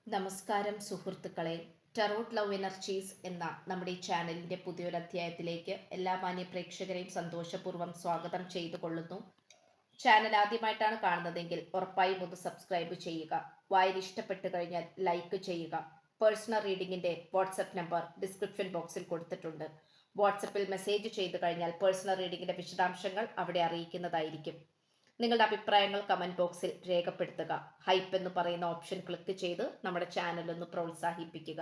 നമസ്കാരം സുഹൃത്തുക്കളെ. Tarot love energies എന്ന നമ്മുടെ ഈ ചാനലിന്റെ പുതിയൊരു അധ്യായത്തിലേക്ക് എല്ലാ മാന്യ പ്രേക്ഷകരെയും സന്തോഷപൂർവ്വം സ്വാഗതം ചെയ്തു കൊള്ളുന്നു. ചാനൽ ആദ്യമായിട്ടാണ് കാണുന്നതെങ്കിൽ ഉറപ്പായും ഒന്ന് സബ്സ്ക്രൈബ് ചെയ്യുക. വായന ഇഷ്ടപ്പെട്ടു കഴിഞ്ഞാൽ ലൈക്ക് ചെയ്യുക. പേഴ്സണൽ റീഡിങ്ങിന്റെ വാട്സപ്പ് നമ്പർ ഡിസ്ക്രിപ്ഷൻ ബോക്സിൽ കൊടുത്തിട്ടുണ്ട്. വാട്സപ്പിൽ മെസ്സേജ് ചെയ്തു കഴിഞ്ഞാൽ പേഴ്സണൽ റീഡിങ്ങിന്റെ വിശദാംശങ്ങൾ അവിടെ അറിയിക്കുന്നതായിരിക്കും. നിങ്ങളുടെ അഭിപ്രായങ്ങൾ കമന്റ് ബോക്സിൽ രേഖപ്പെടുത്തുക. ഹൈപ്പ് എന്ന് പറയുന്ന ഓപ്ഷൻ ക്ലിക്ക് ചെയ്ത് നമ്മുടെ ചാനൽ ഒന്ന് പ്രോത്സാഹിപ്പിക്കുക.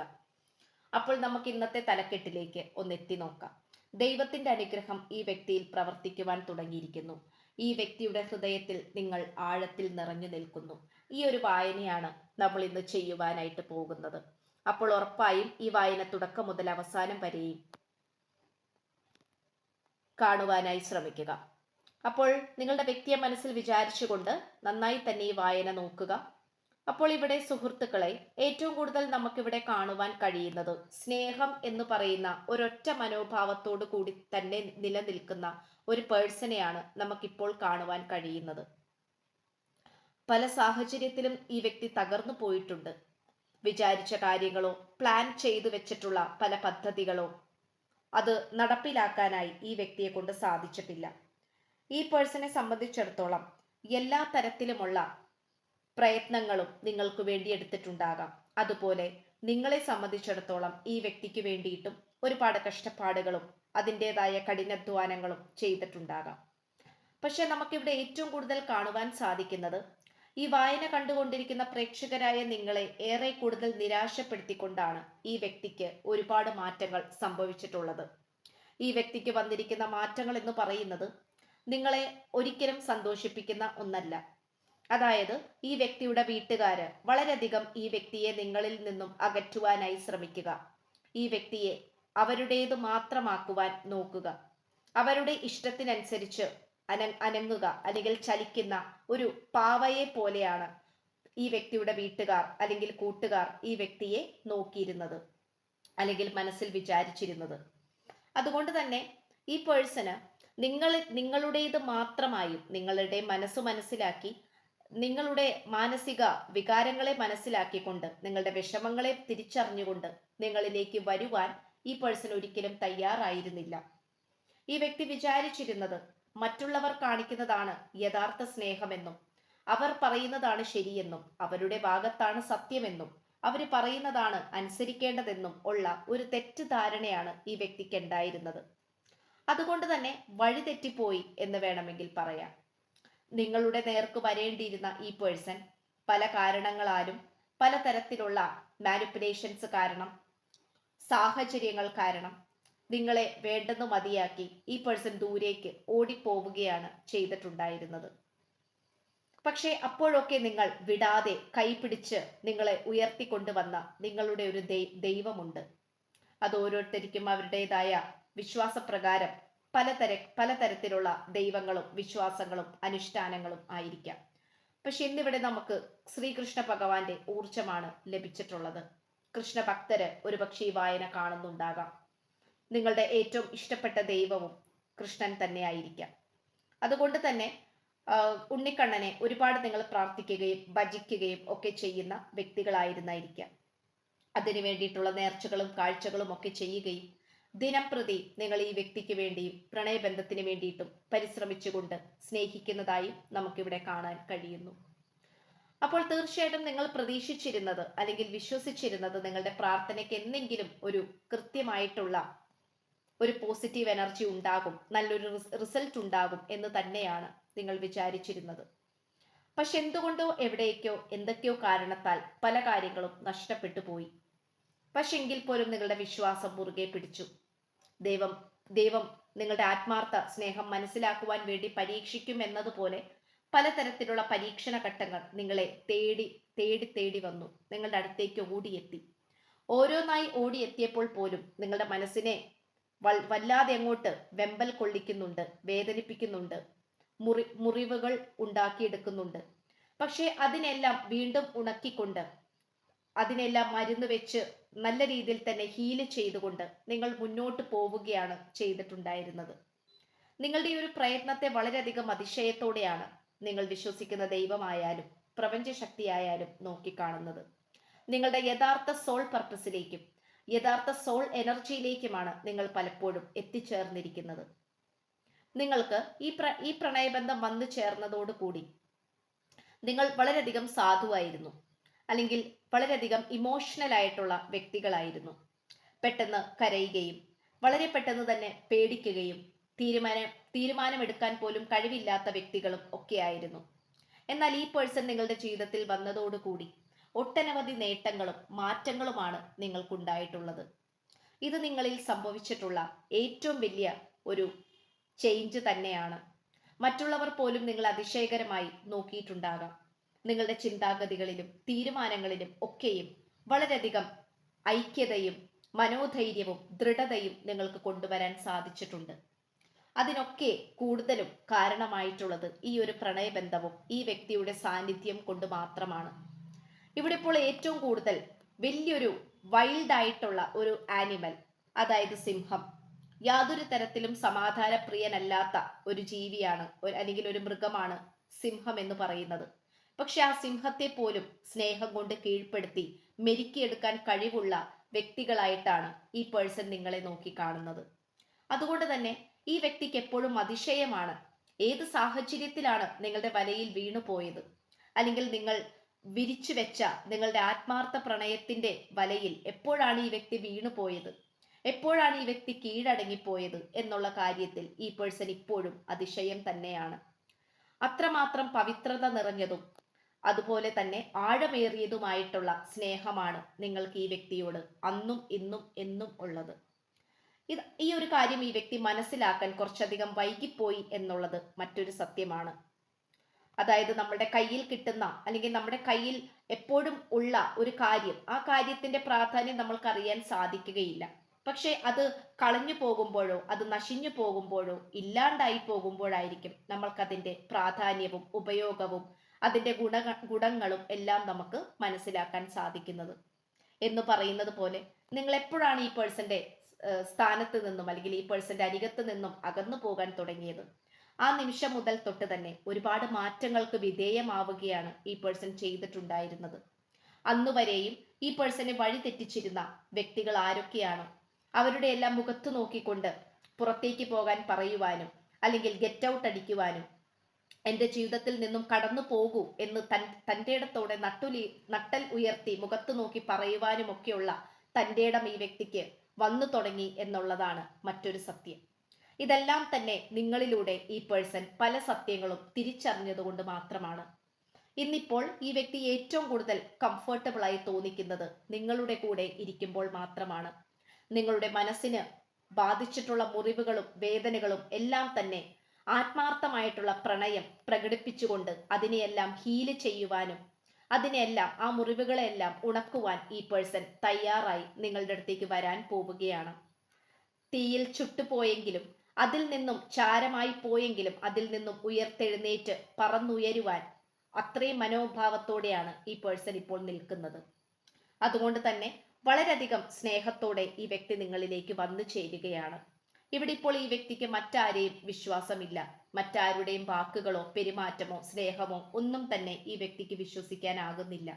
അപ്പോൾ നമുക്ക് ഇന്നത്തെ തലക്കെട്ടിലേക്ക് ഒന്ന് എത്തി നോക്കാം. ദൈവത്തിന്റെ അനുഗ്രഹം ഈ വ്യക്തിയിൽ പ്രവർത്തിക്കുവാൻ തുടങ്ങിയിരിക്കുന്നു. ഈ വ്യക്തിയുടെ ഹൃദയത്തിൽ നിങ്ങൾ ആഴത്തിൽ നിറഞ്ഞു നിൽക്കുന്നു. ഈ ഒരു വായനയാണ് നമ്മൾ ഇന്ന് ചെയ്യുവാനായിട്ട് പോകുന്നത്. അപ്പോൾ ഉറപ്പായും ഈ വായന തുടക്കം മുതൽ അവസാനം വരെയും കാണുവാനായി ശ്രമിക്കുക. അപ്പോൾ നിങ്ങളുടെ വ്യക്തിയെ മനസ്സിൽ വിചാരിച്ചുകൊണ്ട് നന്നായി തന്നെ ഈ വായന നോക്കുക. അപ്പോൾ ഇവിടെ സുഹൃത്തുക്കളെ, ഏറ്റവും കൂടുതൽ നമുക്കിവിടെ കാണുവാൻ കഴിയുന്നത് സ്നേഹം എന്ന് പറയുന്ന ഒരൊറ്റ മനോഭാവത്തോടു കൂടി തന്നെ നിലനിൽക്കുന്ന ഒരു പേഴ്സണെയാണ് നമുക്കിപ്പോൾ കാണുവാൻ കഴിയുന്നത്. പല സാഹചര്യത്തിലും ഈ വ്യക്തി തകർന്നു പോയിട്ടുണ്ട്. വിചാരിച്ച കാര്യങ്ങളോ പ്ലാൻ ചെയ്തു വെച്ചിട്ടുള്ള പല പദ്ധതികളോ അത് നടപ്പിലാക്കാനായി ഈ വ്യക്തിയെ കൊണ്ട് സാധിച്ചിട്ടില്ല. ഈ പേഴ്സണെ സംബന്ധിച്ചിടത്തോളം എല്ലാ തരത്തിലുമുള്ള പ്രയത്നങ്ങളും നിങ്ങൾക്ക് വേണ്ടി എടുത്തിട്ടുണ്ടാകാം. അതുപോലെ നിങ്ങളെ സംബന്ധിച്ചിടത്തോളം ഈ വ്യക്തിക്ക് വേണ്ടിയിട്ടും ഒരുപാട് കഷ്ടപ്പാടുകളും അതിൻ്റെതായ കഠിനാധ്വാനങ്ങളും ചെയ്തിട്ടുണ്ടാകാം. പക്ഷെ നമുക്കിവിടെ ഏറ്റവും കൂടുതൽ കാണുവാൻ സാധിക്കുന്നത്, ഈ വായന കണ്ടുകൊണ്ടിരിക്കുന്ന പ്രേക്ഷകരായ നിങ്ങളെ ഏറെ കൂടുതൽ നിരാശപ്പെടുത്തിക്കൊണ്ടാണ് ഈ വ്യക്തിക്ക് ഒരുപാട് മാറ്റങ്ങൾ സംഭവിച്ചിട്ടുള്ളത്. ഈ വ്യക്തിക്ക് വന്നിരിക്കുന്ന മാറ്റങ്ങൾ എന്ന് പറയുന്നത് നിങ്ങളെ ഒരിക്കലും സന്തോഷിപ്പിക്കുന്ന ഒന്നല്ല. അതായത് ഈ വ്യക്തിയുടെ വീട്ടുകാര് വളരെയധികം ഈ വ്യക്തിയെ നിങ്ങളിൽ നിന്നും അകറ്റുവാനായി ശ്രമിക്കുക. ഈ വ്യക്തിയെ അവരുടേത് മാത്രമാക്കുവാൻ നോക്കുക. അവരുടെ ഇഷ്ടത്തിനനുസരിച്ച് അനങ്ങുക അല്ലെങ്കിൽ ചലിക്കുന്ന ഒരു പാവയെ പോലെയാണ് ഈ വ്യക്തിയുടെ വീട്ടുകാർ അല്ലെങ്കിൽ കൂട്ടുകാർ ഈ വ്യക്തിയെ നോക്കിയിരുന്നത് അല്ലെങ്കിൽ മനസ്സിൽ വിചാരിച്ചിരുന്നത്. അതുകൊണ്ട് തന്നെ ഈ പേഴ്സണ് നിങ്ങളുടേത് മാത്രമായും നിങ്ങളുടെ മനസ്സ് മനസ്സിലാക്കി, നിങ്ങളുടെ മാനസിക വികാരങ്ങളെ മനസ്സിലാക്കിക്കൊണ്ട്, നിങ്ങളുടെ വിഷമങ്ങളെ തിരിച്ചറിഞ്ഞുകൊണ്ട് നിങ്ങളിലേക്ക് വരുവാൻ ഈ പേഴ്സൺ ഒരിക്കലും തയ്യാറായിരുന്നില്ല. ഈ വ്യക്തി വിചാരിച്ചിരുന്നത് മറ്റുള്ളവർ കാണിക്കുന്നതാണ് യഥാർത്ഥ സ്നേഹമെന്നും അവർ പറയുന്നതാണ് ശരിയെന്നും അവരുടെ ഭാഗത്താണ് സത്യമെന്നും അവർ പറയുന്നതാണ് അനുസരിക്കേണ്ടതെന്നും ഉള്ള ഒരു തെറ്റിദ്ധാരണയാണ് ഈ വ്യക്തിക്ക് ഉണ്ടായിരുന്നത്. അതുകൊണ്ട് തന്നെ വഴിതെറ്റിപ്പോയി എന്ന് വേണമെങ്കിൽ പറയാം. നിങ്ങളുടെ നേർക്ക് വരേണ്ടിയിരുന്ന ഈ പേഴ്സൺ പല കാരണങ്ങളാലും, പലതരത്തിലുള്ള മാനിപ്പുലേഷൻസ് കാരണം, സാഹചര്യങ്ങൾ കാരണം നിങ്ങളെ വേണ്ടെന്ന് മതിയാക്കി ഈ പേഴ്സൺ ദൂരേക്ക് ഓടിപ്പോവുകയാണ് ചെയ്തിട്ടുണ്ടായിരുന്നത്. പക്ഷേ അപ്പോഴൊക്കെ നിങ്ങൾ വിടാതെ കൈപിടിച്ച് നിങ്ങളെ ഉയർത്തിക്കൊണ്ടുവന്ന നിങ്ങളുടെ ഒരു ദൈവമുണ്ട്. അത് ഓരോരുത്തർക്കും അവരുടേതായ വിശ്വാസപ്രകാരം പലതരത്തിലുള്ള ദൈവങ്ങളും വിശ്വാസങ്ങളും അനുഷ്ഠാനങ്ങളും ആയിരിക്കാം. പക്ഷെ ഇന്നിവിടെ നമുക്ക് ശ്രീകൃഷ്ണ ഭഗവാന്റെ ഊർജമാണ് ലഭിച്ചിട്ടുള്ളത്. കൃഷ്ണ ഭക്തര് ഒരുപക്ഷെ ഈ വായന കാണുന്നുണ്ടാകാം. നിങ്ങളുടെ ഏറ്റവും ഇഷ്ടപ്പെട്ട ദൈവവും കൃഷ്ണൻ തന്നെ ആയിരിക്കാം. അതുകൊണ്ട് തന്നെ ഉണ്ണിക്കണ്ണനെ ഒരുപാട് നിങ്ങൾ പ്രാർത്ഥിക്കുകയും ഭജിക്കുകയും ഒക്കെ ചെയ്യുന്ന വ്യക്തികളായിരുന്നായിരിക്കാം. അതിനു വേണ്ടിയിട്ടുള്ള നേർച്ചകളും കാഴ്ചകളും ഒക്കെ ചെയ്യുകയും ദിനം പ്രതി നിങ്ങൾ ഈ വ്യക്തിക്ക് വേണ്ടിയും പ്രണയബന്ധത്തിന് വേണ്ടിയിട്ടും പരിശ്രമിച്ചുകൊണ്ട് സ്നേഹിക്കുന്നതായും നമുക്കിവിടെ കാണാൻ കഴിയുന്നു. അപ്പോൾ തീർച്ചയായിട്ടും നിങ്ങൾ പ്രതീക്ഷിച്ചിരുന്നത് അല്ലെങ്കിൽ വിശ്വസിച്ചിരുന്നത് നിങ്ങളുടെ പ്രാർത്ഥനയ്ക്ക് എന്തെങ്കിലും ഒരു കൃത്യമായിട്ടുള്ള ഒരു പോസിറ്റീവ് എനർജി ഉണ്ടാകും, നല്ലൊരു റിസൾട്ട് ഉണ്ടാകും എന്ന് തന്നെയാണ് നിങ്ങൾ വിചാരിച്ചിരുന്നത്. പക്ഷെ എന്തുകൊണ്ടോ എവിടേക്കോ എന്തൊക്കെയോ കാരണത്താൽ പല കാര്യങ്ങളും നഷ്ടപ്പെട്ടു പോയി. പക്ഷെ എങ്കിൽ പോലും നിങ്ങളുടെ വിശ്വാസം മുറുകെ പിടിച്ചു. ദൈവം ദൈവം നിങ്ങളുടെ ആത്മാർത്ഥ സ്നേഹം മനസ്സിലാക്കുവാൻ വേണ്ടി പരീക്ഷിക്കും എന്നതുപോലെ പലതരത്തിലുള്ള പരീക്ഷണ ഘട്ടങ്ങൾ നിങ്ങളെ തേടി തേടി തേടി വന്നു, നിങ്ങളുടെ അടുത്തേക്ക് ഓടിയെത്തി. ഓരോന്നായി ഓടിയെത്തിയപ്പോൾ പോലും നിങ്ങളുടെ മനസ്സിനെ വല്ലാതെ അങ്ങോട്ട് വെമ്പൽ കൊള്ളിക്കുന്നുണ്ട്, വേദനിപ്പിക്കുന്നുണ്ട്, മുറിവുകൾ ഉണ്ടാക്കിയെടുക്കുന്നുണ്ട്. പക്ഷെ അതിനെല്ലാം വീണ്ടും ഉണക്കിക്കൊണ്ട്, അതിനെല്ലാം മരുന്ന് വെച്ച് നല്ല രീതിയിൽ തന്നെ ഹീല് ചെയ്തുകൊണ്ട് നിങ്ങൾ മുന്നോട്ട് പോവുകയാണ് ചെയ്തിട്ടുണ്ടായിരുന്നത്. നിങ്ങളുടെ ഈ ഒരു പ്രയത്നത്തെ വളരെയധികം അതിശയത്തോടെയാണ് നിങ്ങൾ വിശ്വസിക്കുന്ന ദൈവമായാലും പ്രപഞ്ച ശക്തിയായാലും നോക്കിക്കാണുന്നത്. നിങ്ങളുടെ യഥാർത്ഥ സോൾ പർപ്പസിലേക്കും യഥാർത്ഥ സോൾ എനർജിയിലേക്കുമാണ് നിങ്ങൾ പലപ്പോഴും എത്തിച്ചേർന്നിരിക്കുന്നത്. നിങ്ങൾക്ക് ഈ പ്രണയബന്ധം വന്നു ചേർന്നതോടുകൂടി നിങ്ങൾ വളരെയധികം സാധുവായിരുന്നു, അല്ലെങ്കിൽ വളരെയധികം ഇമോഷണൽ ആയിട്ടുള്ള വ്യക്തികളായിരുന്നു. പെട്ടെന്ന് കരയുകയും വളരെ പെട്ടെന്ന് തന്നെ പേടിക്കുകയും തീരുമാനമെടുക്കാൻ പോലും കഴിവില്ലാത്ത വ്യക്തികളും ഒക്കെയായിരുന്നു. എന്നാൽ ഈ പേഴ്സൺ നിങ്ങളുടെ ജീവിതത്തിൽ വന്നതോടുകൂടി ഒട്ടനവധി നേട്ടങ്ങളും മാറ്റങ്ങളുമാണ് നിങ്ങൾക്കുണ്ടായിട്ടുള്ളത്. ഇത് നിങ്ങളിൽ സംഭവിച്ചിട്ടുള്ള ഏറ്റവും വലിയ ഒരു ചേഞ്ച് തന്നെയാണ്. മറ്റുള്ളവർ പോലും നിങ്ങൾ അതിശയകരമായി നോക്കിയിട്ടുണ്ടാകാം. നിങ്ങളുടെ ചിന്താഗതികളിലും തീരുമാനങ്ങളിലും ഒക്കെയും വളരെയധികം ഐക്യതയും മനോധൈര്യവും ദൃഢതയും നിങ്ങൾക്ക് കൊണ്ടുവരാൻ സാധിച്ചിട്ടുണ്ട്. അതിനൊക്കെ കൂടുതലും കാരണമായിട്ടുള്ളത് ഈ ഒരു പ്രണയബന്ധവും ഈ വ്യക്തിയുടെ സാന്നിധ്യം കൊണ്ട് മാത്രമാണ്. ഇവിടെ ഇപ്പോൾ ഏറ്റവും കൂടുതൽ വലിയൊരു വൈൽഡ് ആയിട്ടുള്ള ഒരു ആനിമൽ, അതായത് സിംഹം, യാതൊരു തരത്തിലും സമാധാനപ്രിയനല്ലാത്ത ഒരു ജീവിയാണ്, അല്ലെങ്കിൽ ഒരു മൃഗമാണ് സിംഹം എന്ന് പറയുന്നത്. പക്ഷെ ആ സിംഹത്തെ പോലും സ്നേഹം കൊണ്ട് കീഴ്പ്പെടുത്തി മെരുക്കിയെടുക്കാൻ കഴിവുള്ള വ്യക്തികളായിട്ടാണ് ഈ പേഴ്സൺ നിങ്ങളെ നോക്കി കാണുന്നത്. അതുകൊണ്ട് തന്നെ ഈ വ്യക്തിക്ക് എപ്പോഴും അതിശയമാണ് ഏത് സാഹചര്യത്തിലാണ് നിങ്ങളുടെ വലയിൽ വീണു പോയത്, അല്ലെങ്കിൽ നിങ്ങൾ വിരിച്ചു വെച്ച നിങ്ങളുടെ ആത്മാർത്ഥ പ്രണയത്തിന്റെ വലയിൽ എപ്പോഴാണ് ഈ വ്യക്തി വീണു പോയത്, എപ്പോഴാണ് ഈ വ്യക്തി കീഴടങ്ങിപ്പോയത് എന്നുള്ള കാര്യത്തിൽ ഈ പേഴ്സൺ ഇപ്പോഴും അതിശയം തന്നെയാണ്. അത്രമാത്രം പവിത്രത നിറഞ്ഞതും അതുപോലെ തന്നെ ആഴമേറിയതുമായിട്ടുള്ള സ്നേഹമാണ് നിങ്ങൾക്ക് ഈ വ്യക്തിയോട് അന്നും ഇന്നും എന്നും ഉള്ളത്. ഈ ഒരു കാര്യം ഈ വ്യക്തി മനസ്സിലാക്കാൻ കുറച്ചധികം വൈകിപ്പോയി എന്നുള്ളത് മറ്റൊരു സത്യമാണ്. അതായത് നമ്മുടെ കയ്യിൽ കിട്ടുന്ന, അല്ലെങ്കിൽ നമ്മുടെ കയ്യിൽ എപ്പോഴും ഉള്ള ഒരു കാര്യം, ആ കാര്യത്തിന്റെ പ്രാധാന്യം നമ്മൾക്ക് അറിയാൻ സാധിക്കുകയില്ല. പക്ഷെ അത് കളഞ്ഞു പോകുമ്പോഴോ അത് നശിഞ്ഞു പോകുമ്പോഴോ ഇല്ലാണ്ടായി പോകുമ്പോഴായിരിക്കും നമ്മൾക്കതിന്റെ പ്രാധാന്യവും ഉപയോഗവും അതിന്റെ ഗുണങ്ങളും എല്ലാം നമുക്ക് മനസ്സിലാക്കാൻ സാധിക്കുന്നത്. എന്ന് പറയുന്നത് പോലെ നിങ്ങൾ എപ്പോഴാണ് ഈ പേഴ്സന്റെ സ്ഥാനത്ത് നിന്നും, അല്ലെങ്കിൽ ഈ പേഴ്സന്റെ അരികത്ത് നിന്നും അകന്നു പോകാൻ തുടങ്ങിയത്, ആ നിമിഷം മുതൽ തൊട്ട് തന്നെ ഒരുപാട് മാറ്റങ്ങൾക്ക് വിധേയമാവുകയാണ് ഈ പേഴ്സൺ ചെയ്തിട്ടുണ്ടായിരുന്നത്. അന്നുവരെയും ഈ പേഴ്സണെ വഴി തെറ്റിച്ചിരുന്ന വ്യക്തികൾ ആരൊക്കെയാണോ അവരുടെ എല്ലാം മുഖത്ത് നോക്കിക്കൊണ്ട് പുറത്തേക്ക് പോകാൻ പറയുവാനും, അല്ലെങ്കിൽ ഗെറ്റ് ഔട്ട് അടിക്കുവാനും, എൻ്റെ ജീവിതത്തിൽ നിന്നും കടന്നു പോകൂ എന്ന് തൻ്റെ ഇടത്തോടെ നട്ടൽ ഉയർത്തി മുഖത്ത് നോക്കി പറയുവാനും ഒക്കെയുള്ള തൻ്റെ ഇടം ഈ വ്യക്തിക്ക് വന്നു തുടങ്ങി എന്നുള്ളതാണ് മറ്റൊരു സത്യം. ഇതെല്ലാം തന്നെ നിങ്ങളിലൂടെ ഈ പേഴ്സൺ പല സത്യങ്ങളും തിരിച്ചറിഞ്ഞതുകൊണ്ട് മാത്രമാണ്. ഇന്നിപ്പോൾ ഈ വ്യക്തി ഏറ്റവും കൂടുതൽ കംഫർട്ടബിൾ ആയി തോന്നിക്കുന്നത് നിങ്ങളുടെ കൂടെ ഇരിക്കുമ്പോൾ മാത്രമാണ്. നിങ്ങളുടെ മനസ്സിന് ബാധിച്ചിട്ടുള്ള മുറിവുകളും വേദനകളും എല്ലാം തന്നെ ആത്മാർത്ഥമായിട്ടുള്ള പ്രണയം പ്രകടിപ്പിച്ചുകൊണ്ട് അതിനെയെല്ലാം ഹീല് ചെയ്യുവാനും, അതിനെല്ലാം, ആ മുറിവുകളെല്ലാം ഉണക്കുവാൻ ഈ പേഴ്സൺ തയ്യാറായി നിങ്ങളുടെ അടുത്തേക്ക് വരാൻ പോവുകയാണ്. തീയിൽ ചുട്ടുപോയെങ്കിലും, അതിൽ നിന്നും ചാരമായി പോയെങ്കിലും അതിൽ നിന്നും ഉയർത്തെഴുന്നേറ്റ് പറന്നുയരുവാൻ അത്രയും മനോഭാവത്തോടെയാണ് ഈ പേഴ്സൺ ഇപ്പോൾ നിൽക്കുന്നത്. അതുകൊണ്ട് തന്നെ വളരെയധികം സ്നേഹത്തോടെ ഈ വ്യക്തി നിങ്ങളിലേക്ക് വന്നു ചേരുകയാണ്. ഇവിടെ ഇപ്പോൾ ഈ വ്യക്തിക്ക് മറ്റാരെയും വിശ്വാസമില്ല. മറ്റാരുടെയും വാക്കുകളോ പെരുമാറ്റമോ സ്നേഹമോ ഒന്നും തന്നെ ഈ വ്യക്തിക്ക് വിശ്വസിക്കാനാകുന്നില്ല.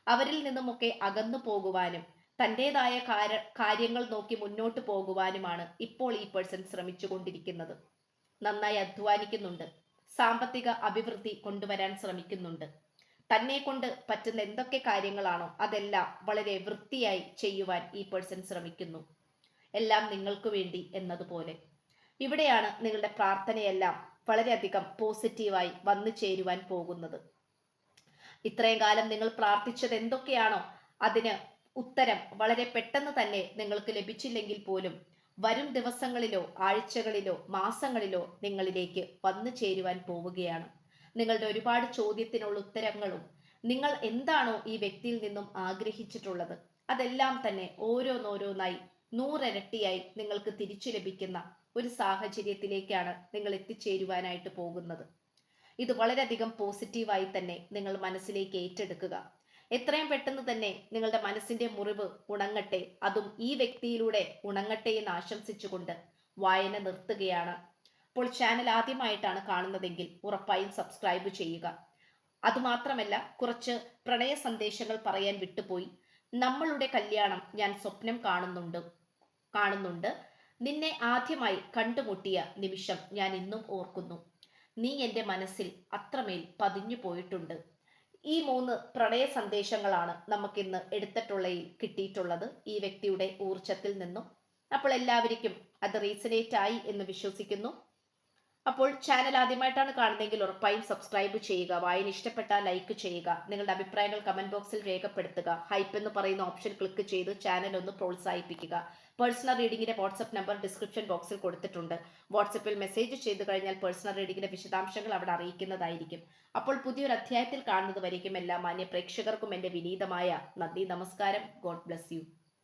അവരിൽ നിന്നുമൊക്കെ അകന്നു പോകുവാനും തൻ്റെതായ കാര്യങ്ങൾ നോക്കി മുന്നോട്ട് പോകുവാനുമാണ് ഇപ്പോൾ ഈ പേഴ്സൺ ശ്രമിച്ചുകൊണ്ടിരിക്കുന്നത്. നന്നായി അധ്വാനിക്കുന്നുണ്ട്, സാമ്പത്തിക അഭിവൃദ്ധി കൊണ്ടുവരാൻ ശ്രമിക്കുന്നുണ്ട്. തന്നെ കൊണ്ട് പറ്റുന്ന എന്തൊക്കെ കാര്യങ്ങളാണോ അതെല്ലാം വളരെ വൃത്തിയായി ചെയ്യുവാൻ ഈ പേഴ്സൺ ശ്രമിക്കുന്നു. എല്ലാം നിങ്ങൾക്ക് വേണ്ടി എന്നതുപോലെ. ഇവിടെയാണ് നിങ്ങളുടെ പ്രാർത്ഥനയെല്ലാം വളരെയധികം പോസിറ്റീവായി വന്നു ചേരുവാൻ പോകുന്നത്. ഇത്രയും കാലം നിങ്ങൾ പ്രാർത്ഥിച്ചത് എന്തൊക്കെയാണോ അതിന് ഉത്തരം വളരെ പെട്ടെന്ന് തന്നെ നിങ്ങൾക്ക് ലഭിച്ചില്ലെങ്കിൽ പോലും വരും ദിവസങ്ങളിലോ ആഴ്ചകളിലോ മാസങ്ങളിലോ നിങ്ങളിലേക്ക് വന്നു ചേരുവാൻ പോവുകയാണ്. നിങ്ങളുടെ ഒരുപാട് ചോദ്യത്തിനുള്ള ഉത്തരങ്ങളും, നിങ്ങൾ എന്താണോ ഈ വ്യക്തിയിൽ നിന്നും ആഗ്രഹിച്ചിട്ടുള്ളത് അതെല്ലാം തന്നെ ഓരോന്നോരോന്നായി 100 ഇരട്ടിയായി നിങ്ങൾക്ക് തിരിച്ചു ലഭിക്കുന്ന ഒരു സാഹചര്യത്തിലേക്കാണ് നിങ്ങൾ എത്തിച്ചേരുവാനായിട്ട് പോകുന്നത്. ഇത് വളരെയധികം പോസിറ്റീവായി തന്നെ നിങ്ങൾ മനസ്സിലേക്ക് ഏറ്റെടുക്കുക. എത്രയും പെട്ടെന്ന് തന്നെ നിങ്ങളുടെ മനസ്സിന്റെ മുറിവ് ഉണങ്ങട്ടെ, അതും ഈ വ്യക്തിയിലൂടെ ഉണങ്ങട്ടെ എന്ന് ആശംസിച്ചുകൊണ്ട് വായന നിർത്തുകയാണ്. അപ്പോൾ ചാനൽ ആദ്യമായിട്ടാണ് കാണുന്നതെങ്കിൽ ഉറപ്പായും സബ്സ്ക്രൈബ് ചെയ്യുക. അതുമാത്രമല്ല, കുറച്ച് പ്രണയ സന്ദേശങ്ങൾ പറയാൻ വിട്ടുപോയി. നമ്മളുടെ കല്യാണം ഞാൻ സ്വപ്നം കാണുന്നുണ്ട്. നിന്നെ ആദ്യമായി കണ്ടുമുട്ടിയ നിമിഷം ഞാൻ ഇന്നും ഓർക്കുന്നു. നീ എൻ്റെ മനസ്സിൽ അത്രമേൽ പതിഞ്ഞു പോയിട്ടുണ്ട്. ഈ 3 പ്രണയ സന്ദേശങ്ങളാണ് നമുക്കിന്ന് എടുത്തിട്ടുള്ളതിൽ കിട്ടിയിട്ടുള്ളത് ഈ വ്യക്തിയുടെ ഊർജത്തിൽ നിന്നും. അപ്പോൾ എല്ലാവർക്കും അത് റീസണേറ്റ് ആയി എന്ന് വിശ്വസിക്കുന്നു. അപ്പോൾ ചാനൽ ആദ്യമായിട്ടാണ് കാണുന്നതെങ്കിൽ ഉറപ്പായും സബ്സ്ക്രൈബ് ചെയ്യുക. വായന ഇഷ്ടപ്പെട്ടാൽ ലൈക്ക് ചെയ്യുക. നിങ്ങളുടെ അഭിപ്രായങ്ങൾ കമന്റ് ബോക്സിൽ രേഖപ്പെടുത്തുക. ഹൈപ്പ് എന്ന് പറയുന്ന ഓപ്ഷൻ ക്ലിക്ക് ചെയ്ത് ചാനൽ ഒന്ന് പ്രോത്സാഹിപ്പിക്കുക. പേഴ്സണൽ റീഡിങ്ങിന്റെ വാട്സ്ആപ്പ് നമ്പർ ഡിസ്ക്രിപ്ഷൻ ബോക്സിൽ കൊടുത്തിട്ടുണ്ട്. വാട്സ്ആപ്പിൽ മെസ്സേജ് ചെയ്തു കഴിഞ്ഞാൽ പേഴ്സണൽ റീഡിങ്ങിന്റെ വിശദാംശങ്ങൾ അവിടെ അറിയിക്കുന്നതായിരിക്കും. അപ്പോൾ പുതിയൊരു അധ്യായത്തിൽ കാണുന്നത് വരയ്ക്കും എല്ലാ മാന്യ പ്രേക്ഷകർക്കും എൻ്റെ വിനീതമായ നന്ദി, നമസ്കാരം. God bless you.